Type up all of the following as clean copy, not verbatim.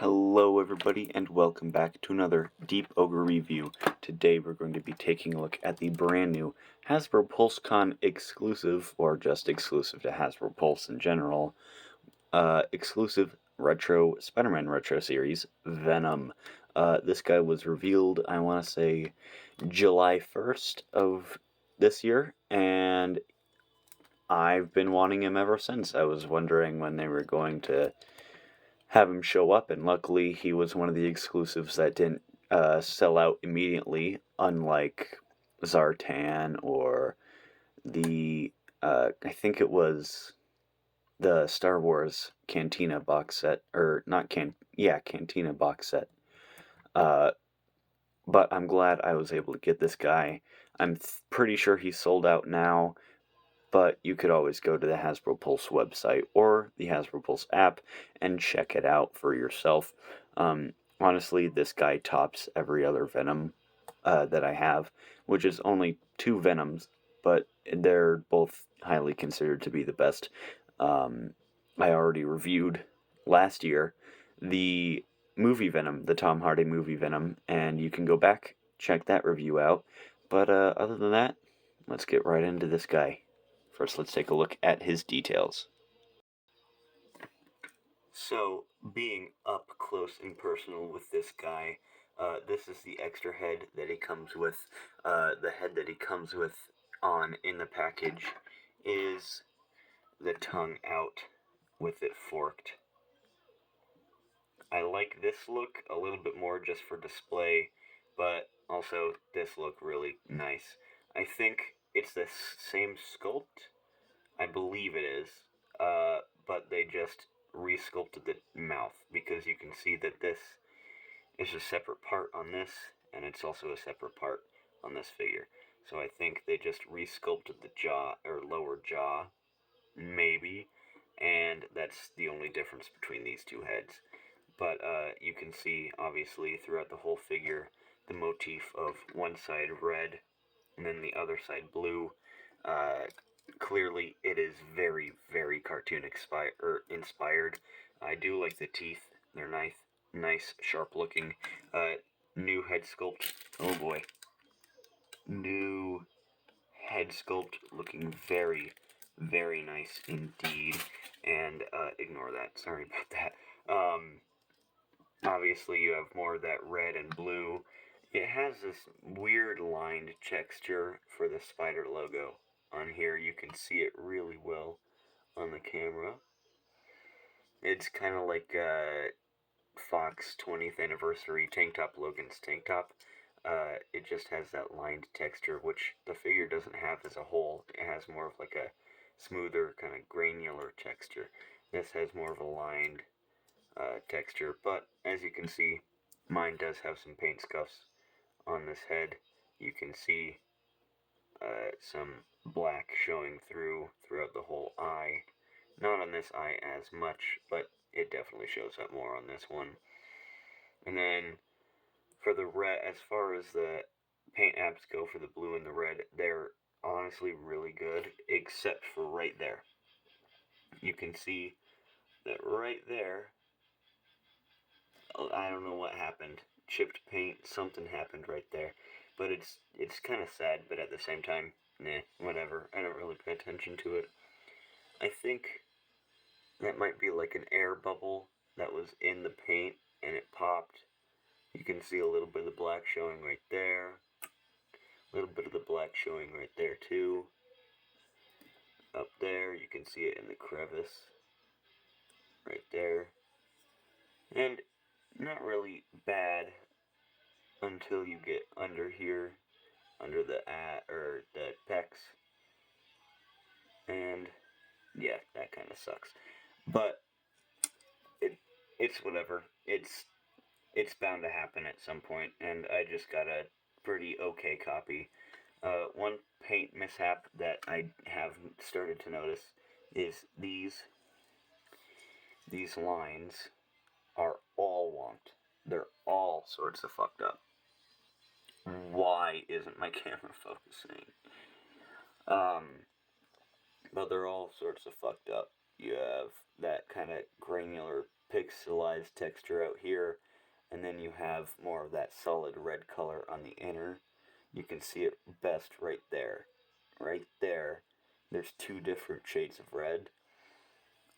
Hello everybody and welcome back to another Deep Ogre review. Today we're going to be taking a look at the brand new Hasbro Pulsecon exclusive, or just exclusive to Hasbro Pulse in general, exclusive retro Spider-Man retro series, Venom. This guy was revealed, I want to say, July 1st of this year, and I've been wanting him ever since. I was wondering when they were going to have him show up, and luckily he was one of the exclusives that didn't sell out immediately, unlike Zartan or the I think it was the Star Wars Cantina box set, or not Cantina box set. Uh, but I'm glad I was able to get this guy. I'm pretty sure he's sold out now, but you could always go to the Hasbro Pulse website or the Hasbro Pulse app and check it out for yourself. Honestly, this guy tops every other Venom that I have, which is only two Venoms, but they're both highly considered to be the best. I already reviewed last year the movie Venom, the Tom Hardy movie Venom, and you can go back, check that review out. But other than that, let's get right into this guy. First, let's take a look at his details. So, being up close and personal with this guy, this is the extra head that he comes with. The head that he comes with in the package is the tongue out with it forked. I like this look a little bit more just for display, but also this look really nice. I think it's the same sculpt. I believe it is, but they just resculpted the mouth, because you can see that this is a separate part on this, and it's also a separate part on this figure. So I think they just resculpted the jaw, or lower jaw, maybe, and that's the only difference between these two heads. But you can see, obviously, throughout the whole figure, the motif of one side red, and then the other side blue. Clearly, it is very, very cartoon inspired. I do like the teeth; they're nice, sharp-looking. New head sculpt. Oh boy, new head sculpt, looking very, very nice indeed. And ignore that. Sorry about that. Obviously, you have more of that red and blue. It has this weird lined texture for the spider logo. On here, you can see it really well on the camera. It's kind of like Fox 20th anniversary tank top, Logan's tank top. It just has that lined texture, which the figure doesn't have as a whole. It has more of like a smoother, kind of granular texture. This has more of a lined texture, but as you can see, mine does have some paint scuffs on this head. You can see some black showing throughout the whole eye. Not on this eye as much, but it definitely shows up more on this one. And then for the red, as far as the paint apps go for the blue and the red, they're honestly really good, except for right there. You can see that right there, I don't know what happened. Chipped paint, something happened right there. But it's kind of sad, but at the same time, nah, whatever. I don't really pay attention to it. I think that might be like an air bubble that was in the paint and it popped. You can see a little bit of the black showing right there. A little bit of the black showing right there too. Up there, you can see it in the crevice. Right there. And not really bad until you get under here, under the pecs, and yeah, that kind of sucks. But it's whatever. It's bound to happen at some point, and I just got a pretty okay copy. One paint mishap that I have started to notice is these lines are all wonked. They're all sorts of fucked up. Why isn't my camera focusing? But they're all sorts of fucked up. You have that kind of granular pixelized texture out here, and then you have more of that solid red color on the inner. You can see it best right there. Right there, there's two different shades of red.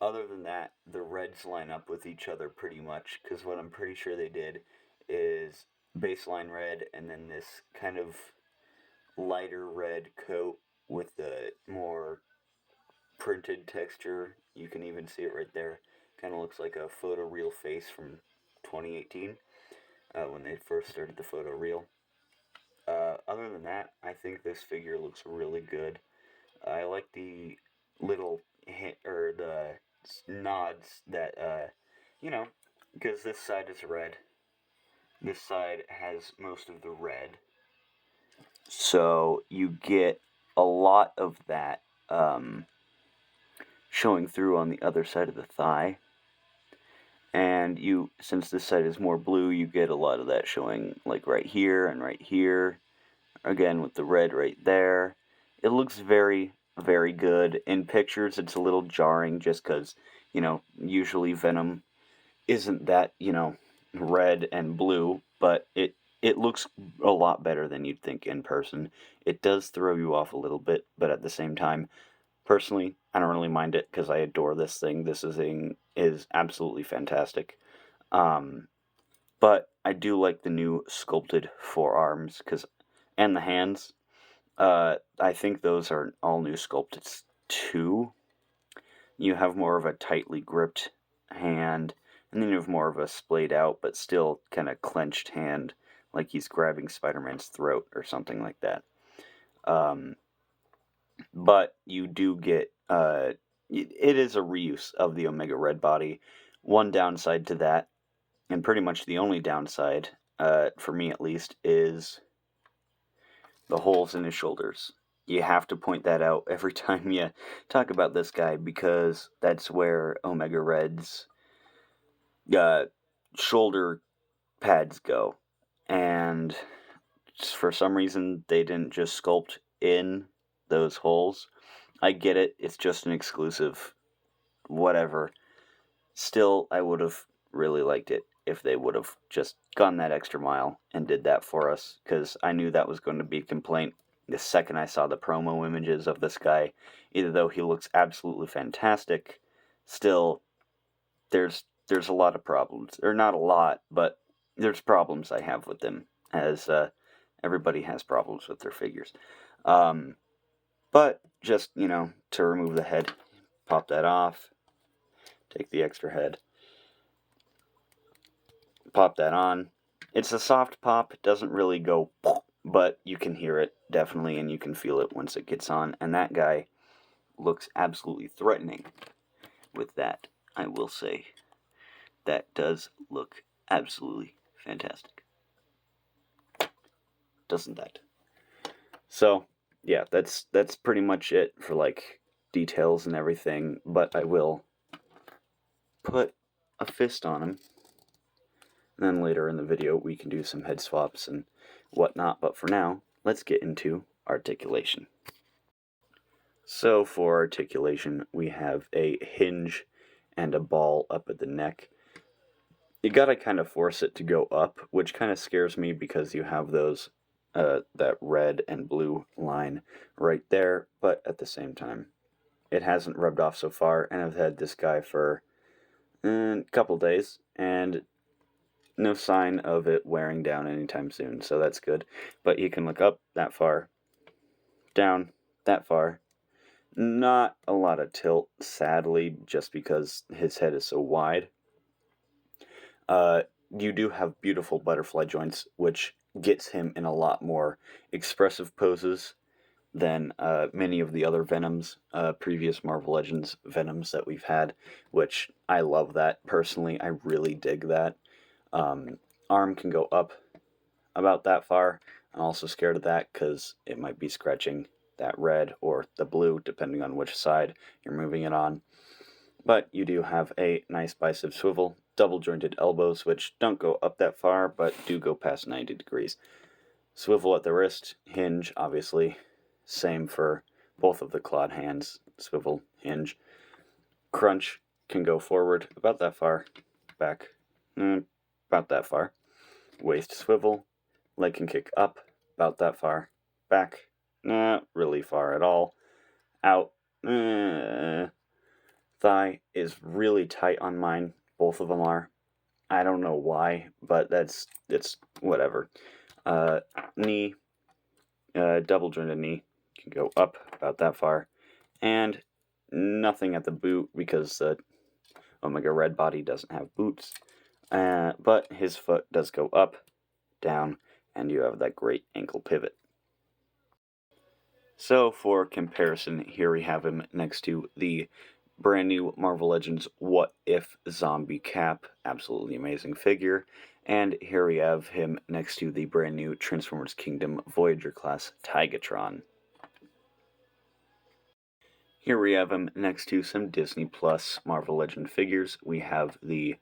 Other than that, the reds line up with each other pretty much, because what I'm pretty sure they did is baseline red and then this kind of lighter red coat with the more printed texture. You can even see it right there. Kind of looks like a photoreal face from 2018 when they first started the photoreal. Other than that, I think this figure looks really good. I like the little hint or the nods that because this side is red. This side has most of the red, so you get a lot of that showing through on the other side of the thigh. And since this side is more blue, you get a lot of that showing like right here and right here. Again, with the red right there. It looks very, very good. In pictures, it's a little jarring just because, usually Venom isn't that, red and blue, but it looks a lot better than you'd think in person. It does throw you off a little bit, but at the same time, personally, I don't really mind it because I adore this thing. This thing is absolutely fantastic. But I do like the new sculpted forearms and the hands. I think those are all new sculpted too. You have more of a tightly gripped hand, and then you have more of a splayed out but still kind of clenched hand, like he's grabbing Spider-Man's throat or something like that. But you do get, it is a reuse of the Omega Red body. One downside to that, and pretty much the only downside, for me at least, is the holes in his shoulders. You have to point that out every time you talk about this guy, because that's where Omega Red's shoulder pads go. And for some reason, they didn't just sculpt in those holes. I get it, it's just an exclusive, whatever. Still, I would have really liked it if they would have just gone that extra mile and did that for us, because I knew that was going to be a complaint the second I saw the promo images of this guy. Even though he looks absolutely fantastic, still, there's a lot of problems. Or not a lot, but there's problems I have with them, as everybody has problems with their figures. But just, to remove the head, pop that off, take the extra head, pop that on. It's a soft pop, it doesn't really go, but you can hear it, definitely, and you can feel it once it gets on, and that guy looks absolutely threatening with that, I will say. That does look absolutely fantastic. Doesn't that? So, yeah, that's pretty much it for, details and everything, but I will put a fist on him. And then later in the video, we can do some head swaps and whatnot. But for now, let's get into articulation. So for articulation, we have a hinge and a ball up at the neck. You gotta kind of force it to go up, which kind of scares me because you have those, that red and blue line right there. But at the same time, it hasn't rubbed off so far, and I've had this guy for a couple days, and no sign of it wearing down anytime soon, so that's good. But you can look up that far, down that far. Not a lot of tilt, sadly, just because his head is so wide. You do have beautiful butterfly joints, which gets him in a lot more expressive poses than many of the other Venoms, previous Marvel Legends Venoms that we've had, which I love that. Personally, I really dig that. Arm can go up about that far. I'm also scared of that because it might be scratching that red or the blue, depending on which side you're moving it on. But you do have a nice bicep swivel, double jointed elbows, which don't go up that far, but do go past 90 degrees. Swivel at the wrist, hinge, obviously. Same for both of the clawed hands, swivel, hinge. Crunch can go forward about that far, back, about that far. Waist swivel, leg can kick up, about that far. Back, not really far at all. Out, thigh is really tight on mine. Both of them are. I don't know why, but it's whatever. Knee, double jointed knee, can go up about that far, and nothing at the boot because the Omega Red body doesn't have boots. But his foot does go up, down, and you have that great ankle pivot. So for comparison, here we have him next to the brand new Marvel Legends What If Zombie Cap, absolutely amazing figure. And here we have him next to the brand new Transformers Kingdom Voyager class Tigatron. Here we have him next to some Disney Plus Marvel Legend figures. We have the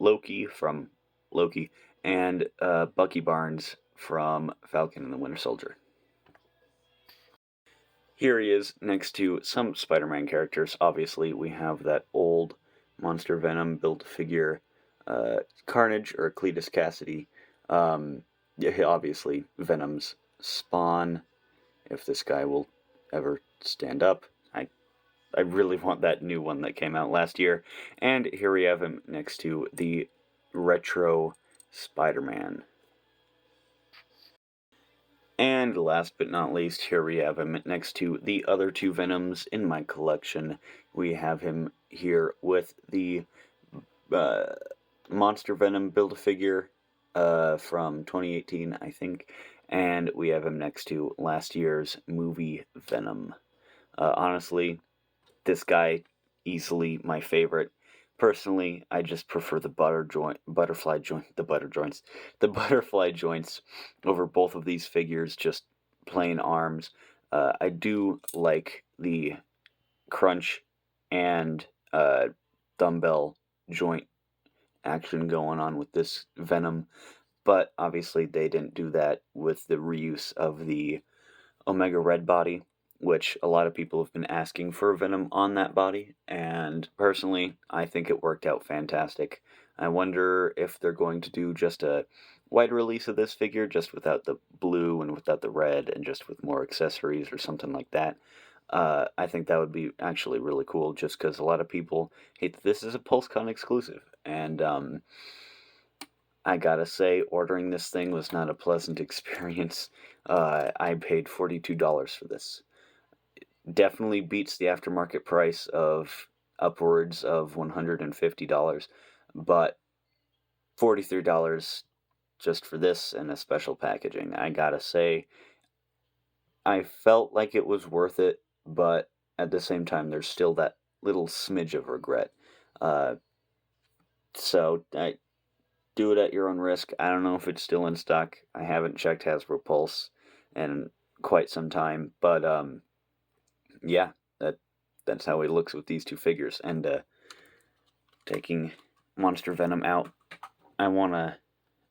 Loki from Loki and Bucky Barnes from Falcon and the Winter Soldier. Here he is next to some Spider-Man characters. Obviously, we have that old Monster Venom Build-A-Figure Carnage or Cletus Cassidy. Obviously, Venom's Spawn, if this guy will ever stand up. I really want that new one that came out last year. And here we have him next to the Retro Spider-Man. And last but not least, here we have him next to the other two Venoms in my collection. We have him here with the Monster Venom Build-A-Figure from 2018, I think. And we have him next to last year's movie Venom. Honestly, this guy, easily my favorite. Personally, I just prefer the butterfly joints over both of these figures, just plain arms. I do like the crunch and dumbbell joint action going on with this Venom, but obviously they didn't do that with the reuse of the Omega Red body, which a lot of people have been asking for Venom on that body, and personally, I think it worked out fantastic. I wonder if they're going to do just a wide release of this figure, just without the blue and without the red, and just with more accessories or something like that. I think that would be actually really cool, just because a lot of people hate that this is a Pulsecon exclusive, and I gotta say, ordering this thing was not a pleasant experience. I paid $42 for this. Definitely beats the aftermarket price of upwards of $150, but $43 just for this and a special packaging. I gotta say, I felt like it was worth it, but at the same time, there's still that little smidge of regret. So do it at your own risk. I don't know if it's still in stock. I haven't checked Hasbro Pulse in quite some time, but yeah, that's how he looks with these two figures. And taking Monster Venom out, I wanna,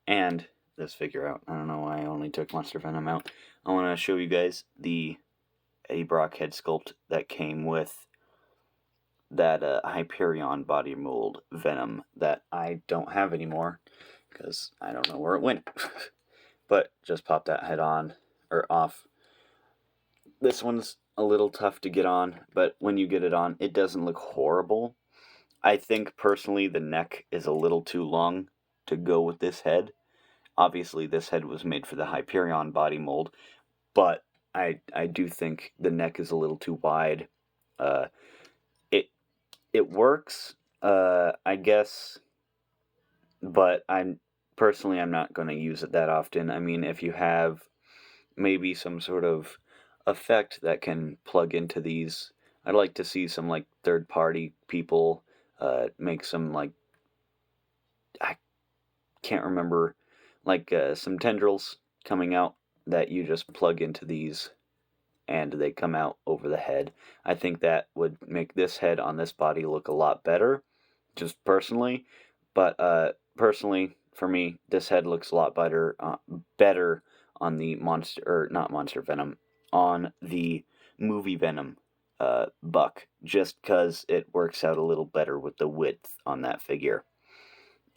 and this figure out. I don't know why I only took Monster Venom out. I wanna show you guys the Eddie Brock head sculpt that came with that Hyperion body mold Venom that I don't have anymore because I don't know where it went. But just pop that head on or off. This one's a little tough to get on, but when you get it on, it doesn't look horrible. I think personally the neck is a little too long to go with this head. Obviously, this head was made for the Hyperion body mold, but I do think the neck is a little too wide. It works, I guess, but I'm not going to use it that often. I mean, if you have maybe some sort of effect that can plug into these, I'd like to see some like third-party people make some like, I can't remember, like some tendrils coming out that you just plug into these and they come out over the head. I think that would make this head on this body look a lot better, just personally. But personally, for me, this head looks a lot better on the not Monster Venom, on the movie Venom Buck, just because it works out a little better with the width on that figure.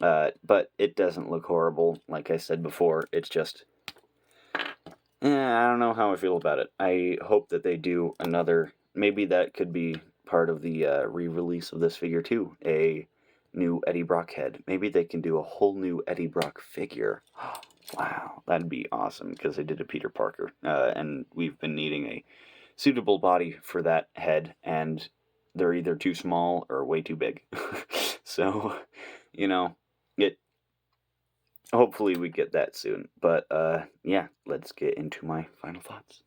But it doesn't look horrible. Like I said before, it's just... I don't know how I feel about it. I hope that they do another... Maybe that could be part of the re-release of this figure too. A new Eddie Brock head. Maybe they can do a whole new Eddie Brock figure. Wow, that'd be awesome, because they did a Peter Parker. And we've been needing a suitable body for that head, and they're either too small or way too big. So, it... Hopefully we get that soon. But, yeah, let's get into my final thoughts.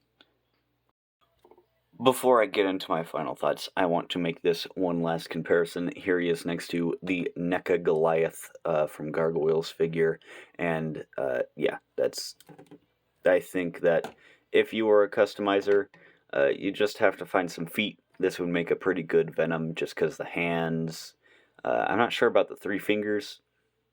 Before I get into my final thoughts, I want to make this one last comparison. Here he is next to the NECA Goliath from Gargoyle's figure. And, yeah, I think that if you were a customizer, you just have to find some feet. This would make a pretty good Venom, just because the hands... I'm not sure about the 3 fingers.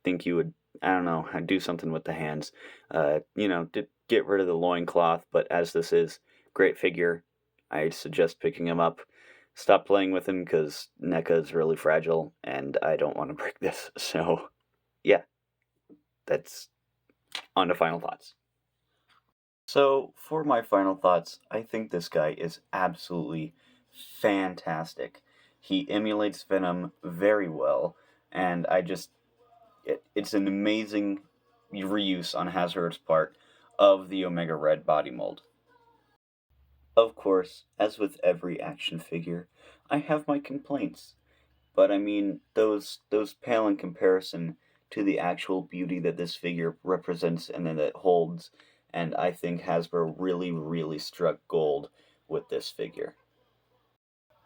Think you would... I don't know, I'd do something with the hands. Get rid of the loincloth, but as this is great figure, I suggest picking him up. Stop playing with him, because NECA is really fragile, and I don't want to break this. So, yeah, that's on to final thoughts. So, for my final thoughts, I think this guy is absolutely fantastic. He emulates Venom very well, and it's an amazing reuse on Hasbro's part of the Omega Red body mold. Of course, as with every action figure, I have my complaints, but I mean, those pale in comparison to the actual beauty that this figure represents and that it holds, and I think Hasbro really, really struck gold with this figure.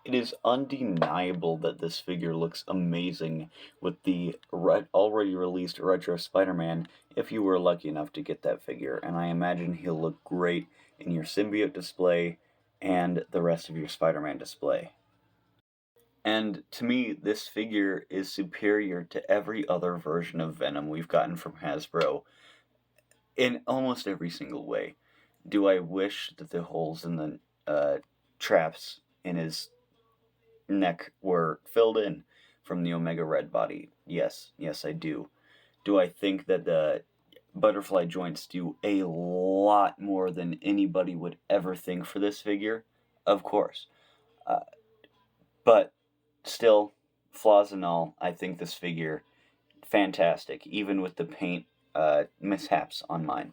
It is undeniable that this figure looks amazing with the already released Retro Spider-Man, if you were lucky enough to get that figure, and I imagine he'll look great in your symbiote display and the rest of your Spider-Man display. And to me, this figure is superior to every other version of Venom we've gotten from Hasbro in almost every single way. Do I wish that the holes in the traps in his neck were filled in from the Omega Red body? Yes, I do. Do I think that the butterfly joints do a lot more than anybody would ever think for this figure? Of course. But still, flaws and all, I think this figure fantastic, even with the paint mishaps on mine.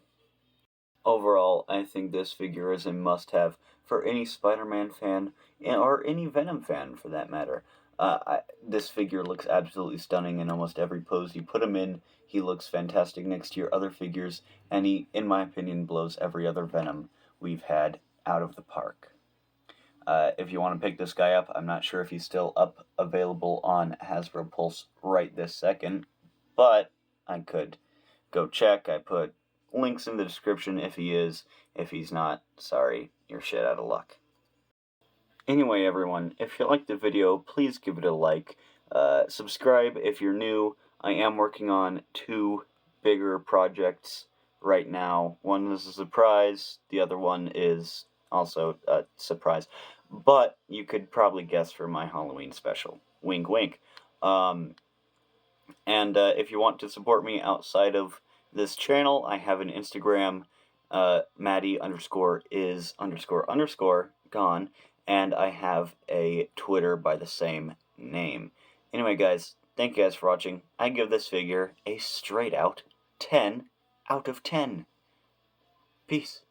Overall, I think this figure is a must-have for any Spider-Man fan, or any Venom fan for that matter. This figure looks absolutely stunning in almost every pose you put him in. He looks fantastic next to your other figures, and he, in my opinion, blows every other Venom we've had out of the park. If you want to pick this guy up, I'm not sure if he's still available on Hasbro Pulse right this second, but I could go check. I put links in the description if he is. If he's not, sorry, you're shit out of luck. Anyway, everyone, if you liked the video, please give it a like. Subscribe if you're new. I am working on 2 bigger projects right now. One is a surprise. The other one is also a surprise. But you could probably guess for my Halloween special. Wink, wink. And if you want to support me outside of this channel, I have an Instagram, Maddie_is__gone, and I have a Twitter by the same name. Anyway, guys, thank you guys for watching. I give this figure a straight out 10 out of 10. Peace.